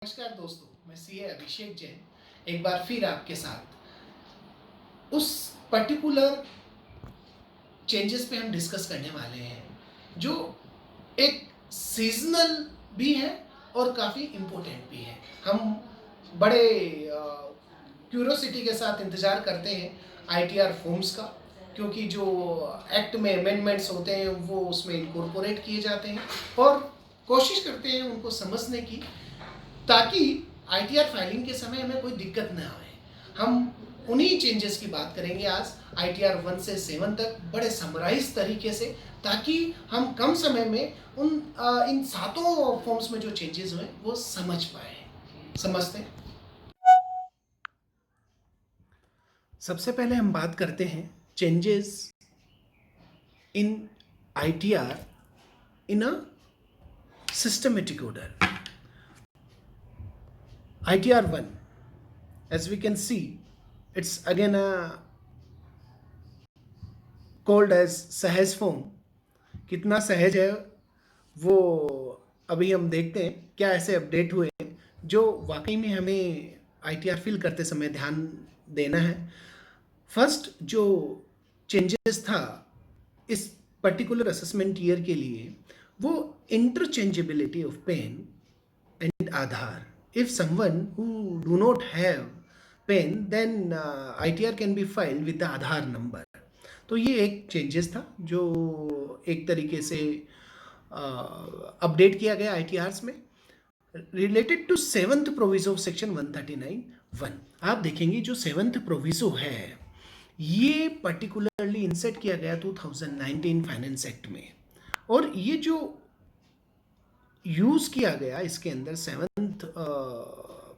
नमस्कार दोस्तों, मैं सीए अभिषेक जैन एक बार फिर आपके साथ उस पर्टिकुलर चेंजेस पे हम डिस्कस करने वाले हैं जो एक सीजनल भी है और काफ़ी इम्पोर्टेंट भी है। हम बड़े क्यूरोसिटी के साथ इंतज़ार करते हैं आईटीआर फॉर्म्स का, क्योंकि जो एक्ट में अमेंडमेंट्स होते हैं वो उसमें इनकॉर्पोरेट किए जाते हैं और कोशिश करते हैं उनको समझने की, ताकि आईटीआर फाइलिंग के समय हमें कोई दिक्कत न आए। हम उन्हीं चेंजेस की बात करेंगे आज आईटीआर 1 से 7 तक बड़े समराइज तरीके से, ताकि हम कम समय में इन सातों फॉर्म्स में जो चेंजेस हुए वो समझ पाए। समझते हैं। सबसे पहले हम बात करते हैं changes in ITR in a systematic order. ITR 1, as we can see, it's again called as सहज फॉर्म। कितना सहज है वो अभी हम देखते हैं, क्या ऐसे अपडेट हुए हैं जो वाकई में हमें ITR फिल करते समय ध्यान देना है। फर्स्ट जो चेंजेस था इस पर्टिकुलर असेसमेंट ईयर के लिए वो interchangeability of PAN and Aadhaar. If someone who do not have PAN, then ITR can be filed with the Aadhaar number. तो ये एक चेंजेस था जो एक तरीके से अपडेट किया गया ITRs में related to 7th proviso of section 139(1). आप देखेंगे जो 7th प्रोविजो है ये पर्टिकुलरली इंसर्ट किया गया 2019 फाइनेंस एक्ट में, और ये जो यूज़ किया गया इसके अंदर 7th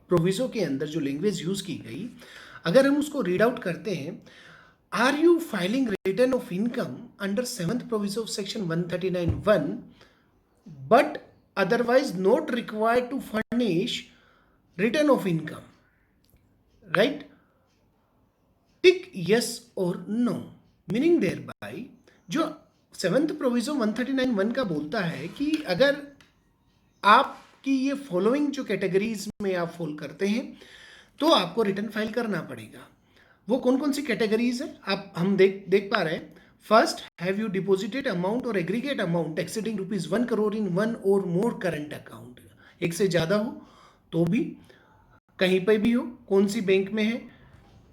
प्रोविजो के अंदर जो लैंग्वेज यूज़ की गई, अगर हम उसको रीड आउट करते हैं, are you filing return of income under 7th proviso of section 139(1) but otherwise not required to furnish return of income, right? Tick yes और नो, मीनिंग देयर बाय जो 7th proviso 139(1) का बोलता है कि अगर आपकी ये फॉलोइंग जो कैटेगरीज में आप फॉल करते हैं तो आपको रिटर्न फाइल करना पड़ेगा। वो कौन कौन सी कैटेगरीज है आप हम देख पा रहे हैं। First, have you deposited amount और एग्रीगेट अमाउंट एक्सीडिंग ₹1 करोड़ इन 1 और मोर करंट अकाउंट। एक से ज़्यादा हो तो भी, कहीं पर भी हो, कौन सी बैंक में है,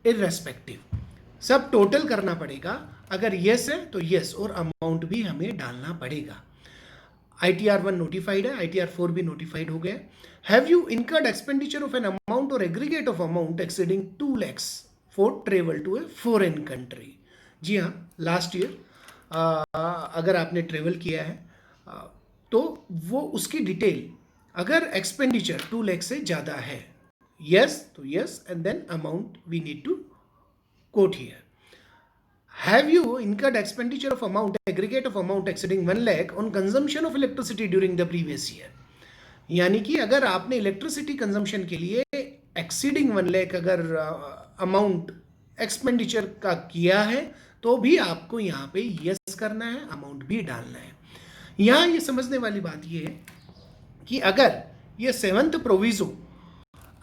इररेस्पेक्टिव सब टोटल करना पड़ेगा। अगर यस है तो यस और अमाउंट भी हमें डालना पड़ेगा। ITR 1 नोटिफाइड है, ITR 4 भी नोटिफाइड हो गया। Have you incurred expenditure of an amount और aggregate of amount exceeding 2 lakhs for travel to a foreign country. जी हाँ, लास्ट ईयर अगर आपने ट्रेवल किया है तो वो उसकी डिटेल, अगर एक्सपेंडिचर 2 lakhs से ज़्यादा है, यस तो yes and then amount we need to quote here. Have you incurred expenditure of amount, aggregate of amount exceeding 1 lakh on consumption of electricity during the previous year? यानी कि अगर आपने electricity consumption के लिए exceeding 1 lakh अगर amount expenditure का किया है तो भी आपको यहाँ पे यस करना है, अमाउंट भी डालना है। यहाँ ये समझने वाली बात ये है कि अगर ये 7th प्रोविजो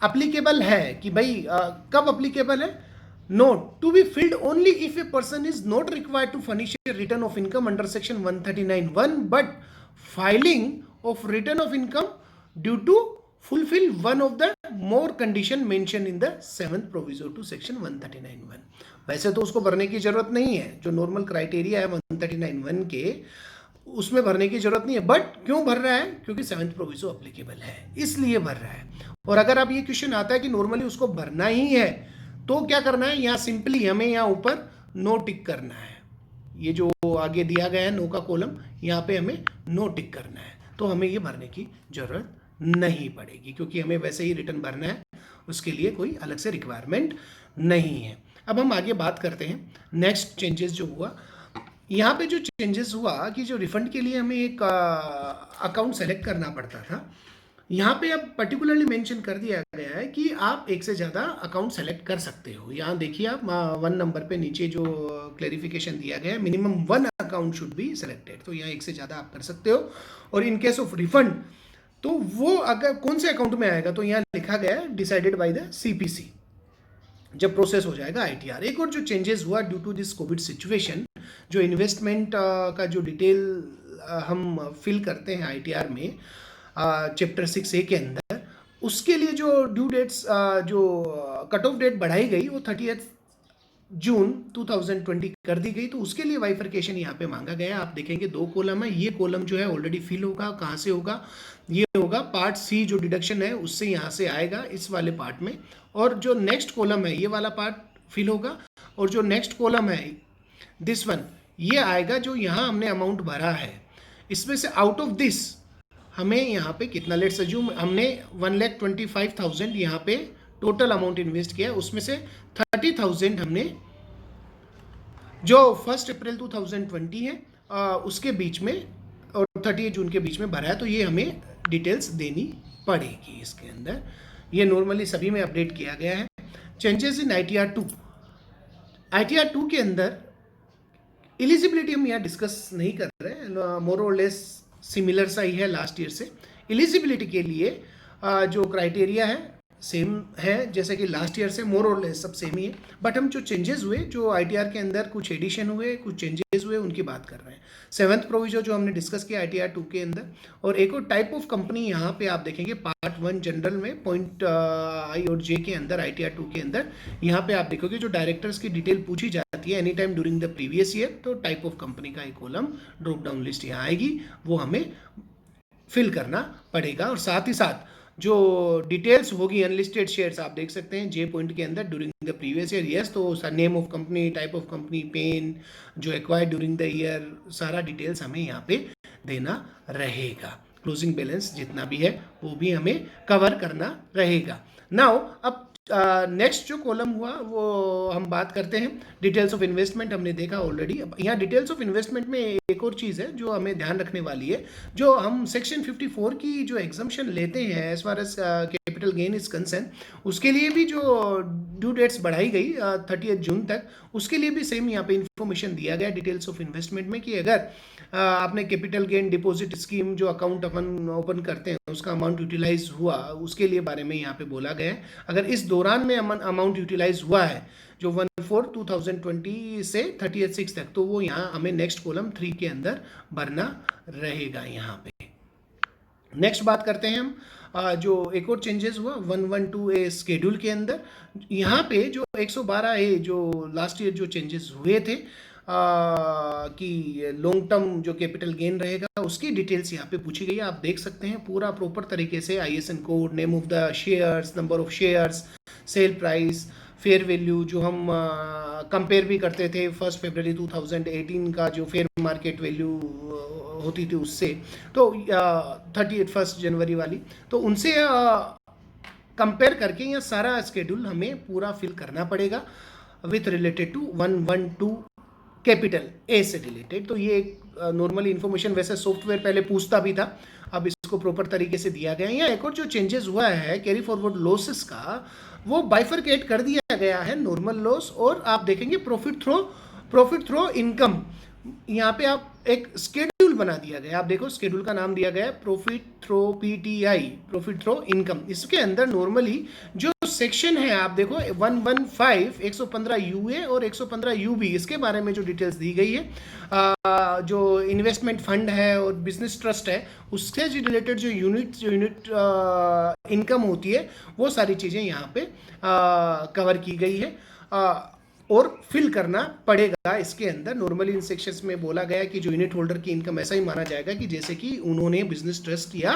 अप्लीकेबल है कि भाई कब अप्लीकेबल है, Note, to be filled only if a person is not required to furnish a return of income under section 139(1) but filing of return of income due to fulfill one of the more condition mentioned in the 7th proviso to section 139(1). वैसे तो उसको भरने की जरूरत नहीं है, जो normal criteria है 139(1) के उसमें भरने की जरूरत नहीं है, बट क्यों भर रहा है? क्योंकि 7th प्रोविजो अप्लीकेबल है इसलिए भर रहा है। और अगर आप ये क्वेश्चन आता है कि नॉर्मली उसको भरना ही है तो क्या करना है, यहाँ सिंपली हमें यहाँ ऊपर नो टिक करना है। ये जो आगे दिया गया है नो का कॉलम, यहाँ पे हमें नो टिक करना है, तो हमें ये भरने की जरूरत नहीं पड़ेगी क्योंकि हमें वैसे ही रिटर्न भरना है, उसके लिए कोई अलग से रिक्वायरमेंट नहीं है। अब हम आगे बात करते हैं नेक्स्ट चेंजेस जो हुआ। यहाँ पे जो चेंजेस हुआ कि जो रिफंड के लिए हमें एक अकाउंट सेलेक्ट करना पड़ता था, यहाँ पे अब पर्टिकुलरली मेंशन कर दिया गया है कि आप एक से ज़्यादा अकाउंट सेलेक्ट कर सकते हो। यहाँ देखिए आप 1 नंबर पे नीचे जो क्लेरिफिकेशन दिया गया है, minimum 1 account should be selected, तो यहाँ एक से ज़्यादा आप कर सकते हो। और इन केस ऑफ रिफंड तो वो अगर कौन से अकाउंट में आएगा, तो यहाँ लिखा गया है डिसाइडेड बाय द सीपीसी, जब प्रोसेस हो जाएगा आईटीआर। एक और जो चेंजेस हुआ due to this COVID situation, जो इन्वेस्टमेंट का जो डिटेल हम फिल करते हैं आईटीआर में चैप्टर 6A के अंदर, उसके लिए जो ड्यू डेट्स जो कट ऑफ डेट बढ़ाई गई वो 30 जून 2020 कर दी गई। तो उसके लिए वाइफरकेशन यहाँ पे मांगा गया। आप देखेंगे 2 कॉलम है, ये कॉलम जो है ऑलरेडी फिल होगा। कहाँ से होगा? ये होगा पार्ट सी, जो डिडक्शन है उससे यहाँ से आएगा इस वाले पार्ट में। और जो नेक्स्ट कॉलम है ये वाला पार्ट फिल होगा, और जो नेक्स्ट कॉलम है दिस वन, ये आएगा जो यहाँ हमने अमाउंट भरा है। इसमें से आउट ऑफ दिस हमें यहाँ पे कितना, लेट्स अज्यूम हमने 1,25,000 यहाँ पे टोटल अमाउंट इन्वेस्ट किया, उसमें से 30,000 हमने जो 1 अप्रैल 2020 है उसके बीच में और 30 जून के बीच में भरा है। तो ये हमें डिटेल्स देनी पड़ेगी इसके अंदर। ये नॉर्मली सभी में अपडेट किया गया है। चेंजेस इन ITR 2, ITR 2 के अंदर एलिजिबिलिटी हम यहाँ डिस्कस नहीं कर रहे हैं, मोर और लेस सिमिलर सा ही है लास्ट ईयर से। एलिजिबिलिटी के लिए जो क्राइटेरिया है सेम है जैसे कि लास्ट ईयर से, मोर और लेस सब सेम ही है। बट हम जो चेंजेस हुए, जो आईटीआर के अंदर कुछ एडिशन हुए, कुछ चेंजेस हुए, उनकी बात कर रहे हैं। 7th प्रोविजो जो हमने डिस्कस किया ITR 2 के अंदर। और एक और टाइप ऑफ कंपनी यहाँ पे आप देखेंगे पार्ट 1 जनरल में पॉइंट आई और जे के अंदर ITR 2 के अंदर, यहाँ पे आप देखोगे जो डायरेक्टर्स की डिटेल पूछी जाती है any time during the previous year, तो टाइप ऑफ कंपनी का एक कॉलम ड्रॉप डाउन लिस्ट यहाँ आएगी, वो हमें फिल करना पड़ेगा। और साथ ही साथ जो डिटेल्स होगी अनलिस्टेड शेयर्स, आप देख सकते हैं जे पॉइंट के अंदर during the previous year, yes, तो name of company, type of company, PAN जो एक्वायर्ड ड्यूरिंग द ईयर, सारा डिटेल्स हमें यहाँ पे देना रहेगा। क्लोजिंग बैलेंस जितना भी है वो भी हमें कवर करना रहेगा। नाउ अब नेक्स्ट जो कॉलम हुआ वो हम बात करते हैं डिटेल्स ऑफ इन्वेस्टमेंट। हमने देखा ऑलरेडी। अब यहाँ डिटेल्स ऑफ इन्वेस्टमेंट में एक और चीज़ है जो हमें ध्यान रखने वाली है। जो हम सेक्शन 54 की जो एग्जाम्शन लेते हैं as far as capital gain is concern, उसके लिए भी जो ड्यू डेट्स बढ़ाई गई 30 जून तक, उसके लिए भी सेम यहाँ पे इंफॉर्मेशन दिया गया डिटेल्स ऑफ इन्वेस्टमेंट में कि अगर आपने कैपिटल गेन डिपॉजिट स्कीम जो अकाउंट अपन ओपन करते हैं उसका अमाउंट यूटिलाइज हुआ, उसके लिए बारे में यहाँ पे बोला गया है। अगर इस दौरान में अमाउंट यूटिलाइज हुआ है जो 1/4/2020 से 30/6 तक, तो वो यहाँ हमें नेक्स्ट कॉलम 3 के अंदर भरना रहेगा। यहाँ पे नेक्स्ट बात करते हैं हम जो एक और चेंजेस हुआ 112A स्केड्यूल के अंदर। यहाँ पे जो 112A जो लास्ट ईयर जो चेंजेस हुए थे कि लॉन्ग टर्म जो कैपिटल गेन रहेगा उसकी डिटेल्स यहाँ पे पूछी गई है। आप देख सकते हैं पूरा प्रॉपर तरीके से ISIN code, name of the shares, number of shares, sale price, fair value, जो हम कंपेयर भी करते थे 1 फरवरी 2018 का जो फेयर मार्केट वैल्यू होती थी उससे, तो 31 जनवरी वाली, तो उनसे कंपेयर करके यह सारा स्केड्यूल हमें पूरा फिल करना पड़ेगा with related to 112 capital A से रिलेटेड। तो ये एक नॉर्मली इन्फॉर्मेशन वैसे सॉफ्टवेयर पहले पूछता भी था, अब इसको प्रॉपर तरीके से दिया गया है। या एक और जो चेंजेस हुआ है कैरी फॉरवर्ड लॉसेस का, वो बाइफरकेट कर दिया गया है, नॉर्मल लॉस और आप देखेंगे प्रॉफिट थ्रो इनकम। यहाँ पे आप एक स्केड्यूल बना दिया गया, आप देखो स्केड्यूल का नाम दिया गया है profit through PTI, profit through income. इसके अंदर नॉर्मली जो सेक्शन है आप देखो 115, 115 UA और 115 UB, इसके बारे में जो डिटेल्स दी गई है जो इन्वेस्टमेंट फंड है और बिजनेस ट्रस्ट है उससे रिलेटेड जो यूनिट इनकम होती है वो सारी चीज़ें यहाँ पे कवर की गई है और फिल करना पड़ेगा इसके अंदर। नॉर्मली इन सेक्शंस में बोला गया कि जो यूनिट होल्डर की इनकम ऐसा ही माना जाएगा कि जैसे कि उन्होंने बिजनेस ट्रस्ट किया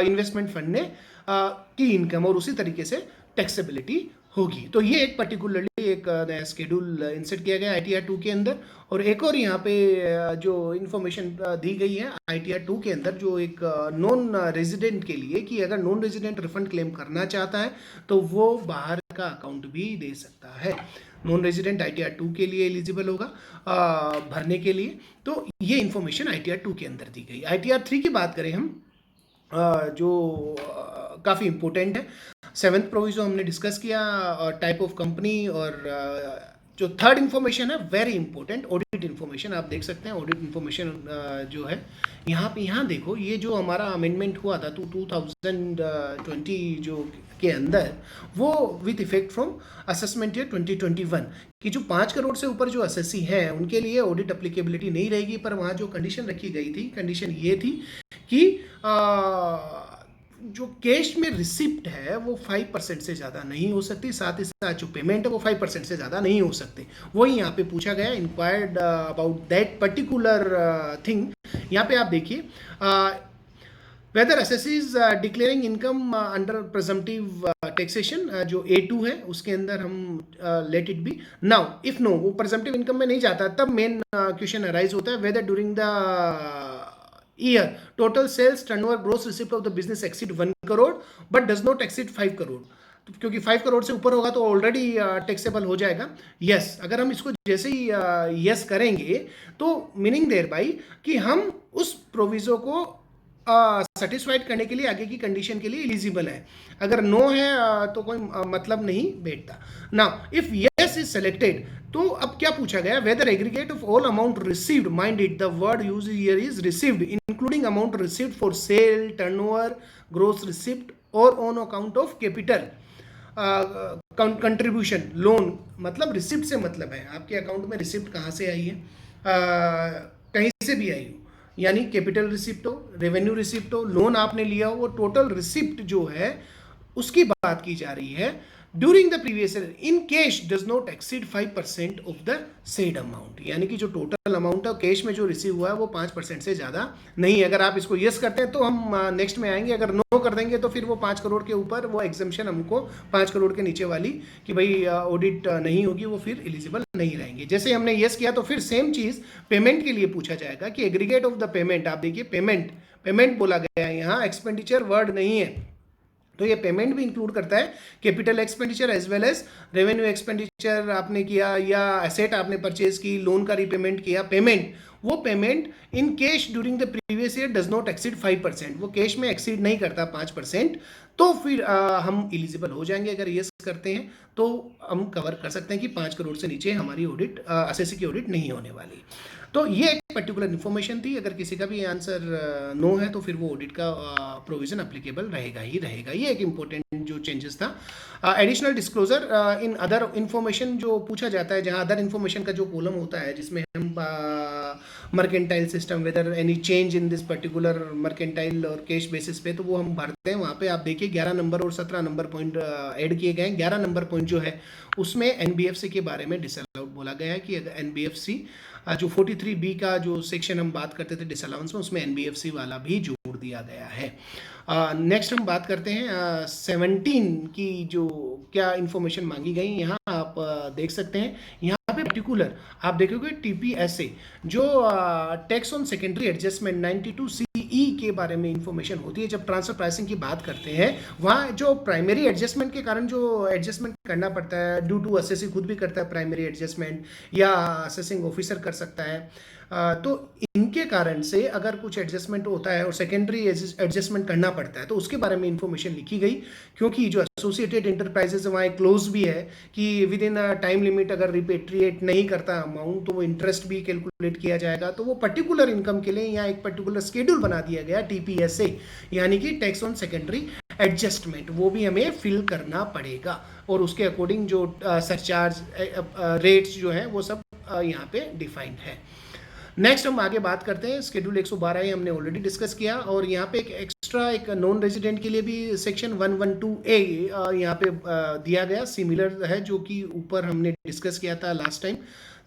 इन्वेस्टमेंट फंड ने की इनकम, और उसी तरीके से टैक्सेबिलिटी होगी। तो ये एक पर्टिकुलरली एक नया स्केड्यूल इंसर्ट किया गया ITR 2 के अंदर। और एक और यहाँ पे जो इन्फॉर्मेशन दी गई है ITR 2 के अंदर जो एक नॉन रेजिडेंट के लिए, कि अगर नॉन रेजिडेंट रिफंड क्लेम करना चाहता है तो वो बाहर का अकाउंट भी दे सकता है। नॉन रेजिडेंट ITR 2 के लिए एलिजिबल होगा भरने के लिए। तो ये इन्फॉर्मेशन ITR 2 के अंदर दी गई। ITR 3 की बात करें हम जो काफ़ी इम्पोर्टेंट है। 7th प्रोविजो हमने डिस्कस किया, टाइप ऑफ कंपनी और जो थर्ड इन्फॉर्मेशन है वेरी इंपॉर्टेंट, ऑडिट इन्फॉर्मेशन। आप देख सकते हैं ऑडिट इन्फॉर्मेशन जो है यहाँ देखो, ये जो हमारा अमेंडमेंट हुआ था 2020 जो के अंदर, वो with effect from assessment year 2021 कि जो 5 करोड़ से ऊपर जो एसएससी हैं उनके लिए ऑडिट एप्लीकेबिलिटी नहीं रहेगी। पर वहाँ जो कंडीशन रखी गई थी, कंडीशन ये थी कि जो कैश में रिसिप्ट है वो 5% से ज़्यादा नहीं हो सकती, साथ ही साथ जो पेमेंट है वो 5% से ज़्यादा नहीं हो सकती। वही यहाँ पे पूछा गया, inquired about that particular thing. यहाँ पे आप देखिए whether SSC is declaring income under presumptive taxation, जो A2 है उसके अंदर हम let it be. Now if no, वो प्रेजम्पटिव इनकम में नहीं जाता, तब मेन क्वेश्चन अराइज होता है whether during the year total sales turnover gross receipt of the business exceed 1 crore but does not exceed 5 crore. तो क्योंकि 5 करोड़ से ऊपर होगा तो ऑलरेडी टैक्सेबल हो जाएगा। यस, अगर हम इसको जैसे ही यस करेंगे तो मीनिंग देयर बाई कि हम उस प्रोविजो को सेटिस्फाइड करने के लिए आगे की कंडीशन के लिए एलिजिबल है। अगर नो है तो कोई मतलब नहीं बैठता। Now if yes is selected, तो अब क्या पूछा गया, whether aggregate of all amount received, mind it, the word use here is received, including amount received for sale, turnover, gross receipt और on account of capital contribution, loan, मतलब receipt से मतलब है आपके अकाउंट में रिसिप्ट कहाँ से आई है, कहीं से भी आई हो, यानी कैपिटल रिसिप्ट हो, रेवेन्यू रिसिप्ट हो, लोन आपने लिया हो, वो टोटल रिसिप्ट जो है उसकी बात की जा रही है। During the previous year in cash does not exceed 5% of the said amount, यानी कि जो टोटल अमाउंट है कैश में जो रिसीव हुआ है वो 5% से ज़्यादा नहीं। अगर आप इसको यस करते हैं तो हम नेक्स्ट में आएंगे, अगर नो कर देंगे तो फिर वो 5 करोड़ के ऊपर वो एग्जम्पशन हमको 5 करोड़ के नीचे वाली कि भाई ऑडिट नहीं होगी, वो फिर एलिजिबल नहीं रहेंगे। जैसे हमने यस किया तो फिर सेम चीज़ पेमेंट के लिए पूछा जाएगा कि एग्रीगेट ऑफ द पेमेंट। आप देखिए पेमेंट बोला गया है यहाँ, एक्सपेंडिचर वर्ड नहीं है, तो ये पेमेंट भी इंक्लूड करता है capital expenditure as well as revenue expenditure आपने किया या एसेट आपने परचेज की, लोन का रीपेमेंट किया, पेमेंट, वो payment in cash during the previous year does not exceed 5%, वो कैश में एक्सीड नहीं करता 5%, तो फिर हम एलिजिबल हो जाएंगे। अगर यस करते हैं तो हम कवर कर सकते हैं कि 5 करोड़ से नीचे हमारी ऑडिट एसएससी की ऑडिट नहीं होने वाली। तो ये एक पर्टिकुलर इन्फॉर्मेशन थी। अगर किसी का भी आंसर नो है तो फिर वो ऑडिट का प्रोविजन अप्लीकेबल रहेगा ही रहेगा। ये एक इम्पोर्टेंट जो चेंजेस था। Additional disclosure in other information जो पूछा जाता है, जहाँ अदर इन्फॉर्मेशन का जो कॉलम होता है जिसमें हम mercantile system, whether any change in this particular mercantile और कैश बेसिस पे, तो वो हम भरते हैं। वहाँ पे आप देखिए 11 नंबर और 17 नंबर पॉइंट ऐड किए गए हैं। 11 नंबर पॉइंट जो है उसमें एनबीएफसी के बारे में डिसअलाउड बोला गया है कि अगर एनबीएफसी जो 43B का जो सेक्शन हम बात करते थे डिसअलाउंस में, उसमें एनबीएफसी वाला भी जोड़ दिया गया है। नेक्स्ट हम बात करते हैं 17 की जो क्या इन्फॉर्मेशन मांगी गई, यहाँ आप देख सकते हैं। यहाँ पे पर्टिकुलर आप देखोगे टीपीएसए जो tax on secondary adjustment 92CE के बारे में इंफॉर्मेशन होती है। जब ट्रांसफर प्राइसिंग की बात करते हैं, वहाँ जो प्राइमरी एडजस्टमेंट के कारण जो एडजस्टमेंट करना पड़ता है, ड्यू टू एसएससी खुद भी करता है प्राइमरी एडजस्टमेंट या असेसिंग ऑफिसर कर सकता है, तो इनके कारण से अगर कुछ एडजस्टमेंट होता है और सेकेंडरी एडजस्टमेंट करना पड़ता है तो उसके बारे में इंफॉर्मेशन लिखी गई। क्योंकि जो एसोसिएटेड इंटरप्राइजेज वहाँ एक क्लोज भी है कि विद इन टाइम लिमिट अगर रिपेट्रिएट नहीं करता अमाउंट तो वो इंटरेस्ट भी कैलकुलेट किया जाएगा। तो वो पर्टिकुलर इनकम के लिए यहाँ एक पर्टिकुलर शेड्यूल बना दिया गया टीपीएसए, यानी कि टैक्स ऑन सेकेंडरी एडजस्टमेंट, वो भी हमें फिल करना पड़ेगा और उसके अकॉर्डिंग जो सरचार्ज रेट्स जो हैं वो सब यहाँ पे डिफाइंड है। नेक्स्ट हम आगे बात करते हैं शेड्यूल 112 ही हमने ऑलरेडी डिस्कस किया, और यहाँ पे एक एक्स्ट्रा एक नॉन रेजिडेंट के लिए भी सेक्शन 112A यहाँ पे दिया गया, सिमिलर है जो कि ऊपर हमने डिस्कस किया था लास्ट टाइम।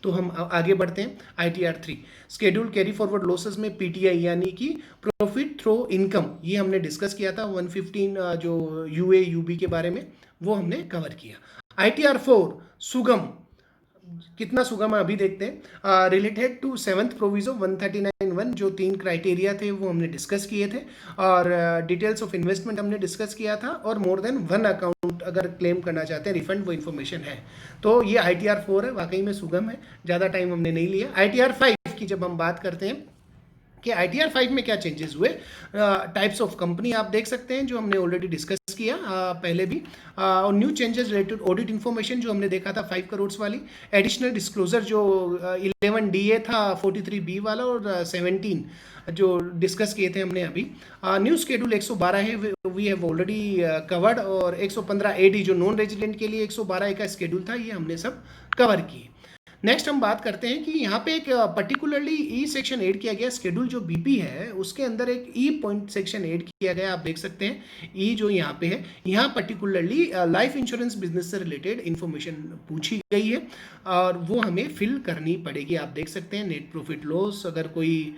तो हम आगे बढ़ते हैं। ITR 3 schedule carry forward losses में PTI यानी कि प्रॉफिट थ्रू इनकम, ये हमने डिस्कस किया था। 115 जो UA UB के बारे में वो हमने कवर किया। ITR 4 सुगम, कितना सुगम है अभी देखते हैं। रिलेटेड टू 7th प्रोविजो 139(1) जो 3 क्राइटेरिया थे वो हमने डिस्कस किए थे, और डिटेल्स ऑफ इन्वेस्टमेंट हमने डिस्कस किया था, और मोर देन 1 अकाउंट अगर क्लेम करना चाहते हैं रिफंड, वो इन्फॉर्मेशन है। तो ये ITR 4 है, वाकई में सुगम है, ज़्यादा टाइम हमने नहीं लिया। ITR 5 की जब हम बात करते हैं कि ITR 5 में क्या चेंजेस हुए, टाइप्स ऑफ कंपनी आप देख सकते हैं जो हमने ऑलरेडी डिस्कस किया पहले भी। और new changes related audit information जो हमने देखा था 5 करोड़ वाली, एडिशनल डिस्क्लोजर जो 11 DA था 43 B वाला, और 17 जो डिस्कस किए थे हमने अभी। न्यू शेड्यूल 112 है, वी हैव ऑलरेडी कवर्ड, और 115 AD जो नॉन रेजिडेंट के लिए 112 का शेड्यूल था, ये हमने सब कवर किए। नेक्स्ट हम बात करते हैं कि यहाँ पे एक पर्टिकुलरली ई सेक्शन ऐड किया गया, शेड्यूल जो बीपी है उसके अंदर एक ई पॉइंट सेक्शन ऐड किया गया, आप देख सकते हैं ई जो यहाँ पे है, यहाँ पर्टिकुलरली लाइफ इंश्योरेंस बिजनेस से रिलेटेड इंफॉर्मेशन पूछी गई है और वो हमें फिल करनी पड़ेगी। आप देख सकते हैं नेट प्रॉफिट लॉस, अगर कोई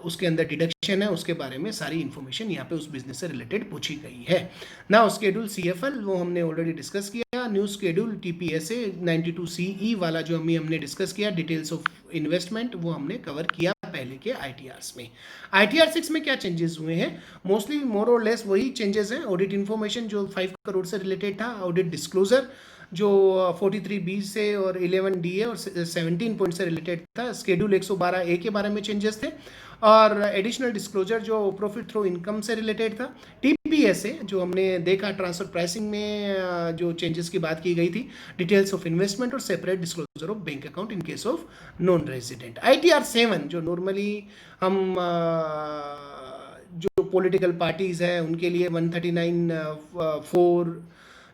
उसके अंदर डिडक्शन है उसके बारे में सारी इन्फॉर्मेशन यहाँ पे उस बिजनेस से रिलेटेड पूछी गई है ना। स्केड्यूल CFL वो हमने ऑलरेडी डिस्कस किया। न्यू स्केड्यूल TPSA 92CE वाला जो हमने डिस्कस किया, डिटेल्स ऑफ इन्वेस्टमेंट, वो हमने कवर किया पहले के ITRs में। ITR 6 में क्या चेंजेस हुए हैं? मोस्टली मोर और लेस वही चेंजेस हैं। ऑडिट इन्फॉर्मेशन जो 5 करोड़ से रिलेटेड था, ऑडिट डिस्क्लोजर जो 43 B से और 11 DA और 17 पॉइंट से रिलेटेड था। शेड्यूल 112 A के बारे में चेंजेस थे, और एडिशनल डिस्क्लोजर जो प्रॉफिट थ्रू इनकम से रिलेटेड था। TPSA जो हमने देखा ट्रांसफर प्राइसिंग में जो चेंजेस की बात की गई थी, डिटेल्स ऑफ इन्वेस्टमेंट और separate disclosure of bank account in case of non resident. ITR 7 जो नॉर्मली हम जो पॉलिटिकल पार्टीज है उनके लिए 139(4)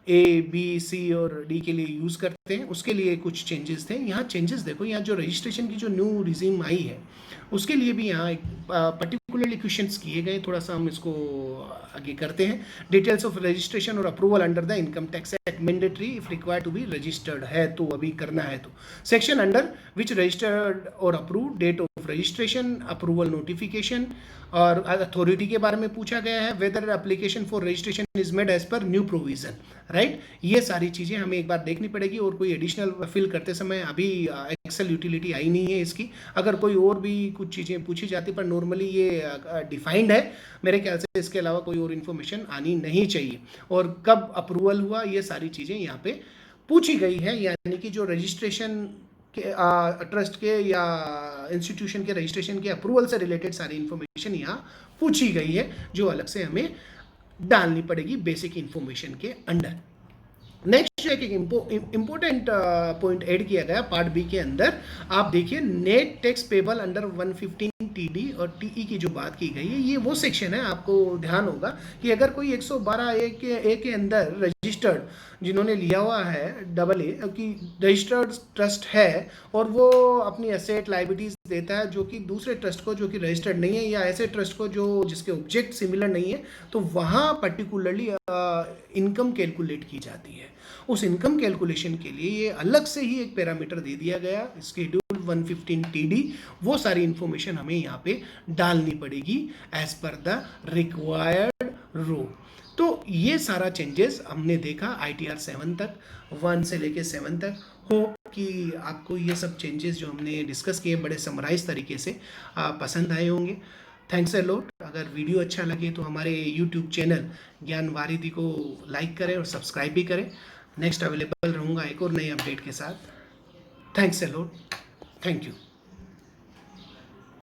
A, B, C और D के लिए यूज़ करते हैं, उसके लिए कुछ चेंजेस थे। यहाँ चेंजेस देखो, यहाँ जो रजिस्ट्रेशन की जो न्यू रिजीम आई है उसके लिए भी यहाँ एक पर्टिकुलरली क्वेश्चंस किए गए। थोड़ा सा हम इसको आगे करते हैं। डिटेल्स ऑफ रजिस्ट्रेशन और approval under the income tax act mandatory if required to be registered है, तो अभी करना है तो सेक्शन अंडर विच रजिस्टर्ड और approve, date of registration, approval notification, और अथॉरिटी के बारे में पूछा गया है, whether application for registration is made as per new provision, right. ये सारी चीज़ें हमें एक बार देखनी पड़ेगी, और कोई एडिशनल फिल करते समय अभी एक्सेल यूटिलिटी आई नहीं है इसकी। अगर कोई और भी कुछ चीज़ें पूछी जाती, पर नॉर्मली ये डिफाइंड है मेरे ख्याल से, इसके अलावा कोई और इन्फॉर्मेशन आनी नहीं चाहिए। और कब अप्रूवल हुआ, ये सारी चीज़ें यहाँ पे पूछी गई है, यानी कि जो रजिस्ट्रेशन ट्रस्ट के या इंस्टीट्यूशन के रजिस्ट्रेशन के अप्रूवल से रिलेटेड सारी इन्फॉर्मेशन यहाँ पूछी गई है, जो अलग से हमें डालनी पड़ेगी बेसिक इन्फॉर्मेशन के अंडर। नेक्स्ट एक इम्पोर्टेंट पॉइंट ऐड किया गया पार्ट बी के अंदर, आप देखिए net tax payable under 115 TD और TE की जो बात की गई है, ये वो सेक्शन है, आपको ध्यान होगा कि अगर कोई 112 A के अंदर रजिस्टर्ड जिन्होंने लिया हुआ है AA कि रजिस्टर्ड ट्रस्ट है और वो अपनी एसेट लाइबिलिटीज देता है जो कि दूसरे ट्रस्ट को जो कि रजिस्टर्ड नहीं है, या ऐसे ट्रस्ट को जो जिसके ऑब्जेक्ट सिमिलर नहीं है, तो वहाँ पर्टिकुलरली इनकम कैलकुलेट की जाती है। उस इनकम कैलकुलेशन के लिए ये अलग से ही एक पैरामीटर दे दिया गया, शेड्यूल 115 TD, वो सारी इंफॉर्मेशन हमें यहाँ पे डालनी पड़ेगी एज पर द रिक्वायर्ड रो। तो ये सारा चेंजेस हमने देखा ITR 7 तक, 1 से लेके 7 तक। होप कि आपको ये सब चेंजेस जो हमने डिस्कस किए बड़े समराइज तरीके से पसंद आए होंगे। Thanks a lot. अगर वीडियो अच्छा लगे तो हमारे YouTube चैनल ज्ञान वारिधि को लाइक करें और सब्सक्राइब भी करें। नेक्स्ट अवेलेबल रहूँगा एक और नए अपडेट के साथ। Thanks a lot. Thank you.